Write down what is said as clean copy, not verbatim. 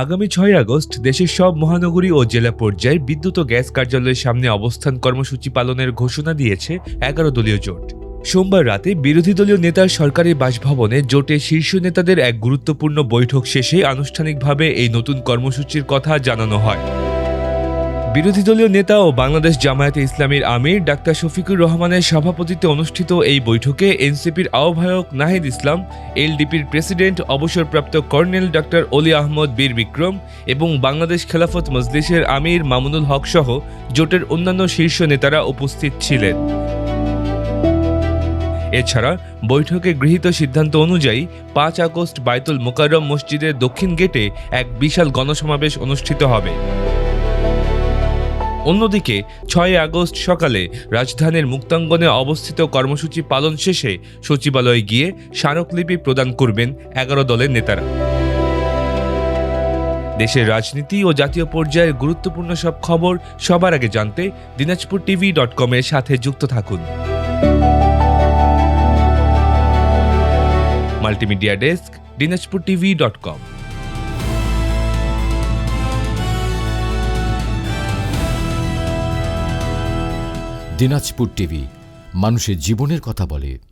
আগামী ৬ আগস্ট দেশের সব মহানগরী ও জেলা পর্যায়ে বিদ্যুৎ ও গ্যাস কার্যালয়ের সামনে অবস্থান কর্মসূচি পালনের ঘোষণা দিয়েছে ১১ দলীয় জোট। সোমবার রাতে বিরোধী দলীয় নেতার সরকারি বাসভবনে জোটের শীর্ষ নেতাদের এক গুরুত্বপূর্ণ বৈঠক শেষে আনুষ্ঠানিকভাবে এই নতুন কর্মসূচির কথা জানানো হয়। বিরোধী দলীয় নেতা ও বাংলাদেশ জামায়াতে ইসলামীর আমির ডাক্তার শফিকুর রহমানের সভাপতিত্বে অনুষ্ঠিত এই বৈঠকে এনসিপির আহ্বায়ক নাহিদ ইসলাম, এলডিপির প্রেসিডেন্ট অবসরপ্রাপ্ত কর্নেল ডাক্তার অলি আহমদ বীর বিক্রম এবং বাংলাদেশ খেলাফত মজলিসের আমির মামুনুল হক সহ জোটের অন্যান্য শীর্ষ নেতারা উপস্থিত ছিলেন। এছাড়া বৈঠকে গৃহীত সিদ্ধান্ত অনুযায়ী ৫ আগস্ট বায়তুল মোকাররম মসজিদের দক্ষিণ গেটে এক বিশাল গণসমাবেশ অনুষ্ঠিত হবে। অন্যদিকে ৬ আগস্ট সকালে রাজধানীর মুক্তাঙ্গনে অবস্থিত কর্মসূচি পালন শেষে সচিবালয়ে গিয়ে স্মারকলিপি প্রদান করবেন ১১ দলের নেতারা। দেশের রাজনীতি ও জাতীয় পর্যায়ের গুরুত্বপূর্ণ সব খবর সবার আগে জানতে dinajpurtv.com এর সাথে যুক্ত থাকুন। Multimedia desk, dinajpurtv.com। Dinajpur TV, মানুষের জীবনের কথা বলে।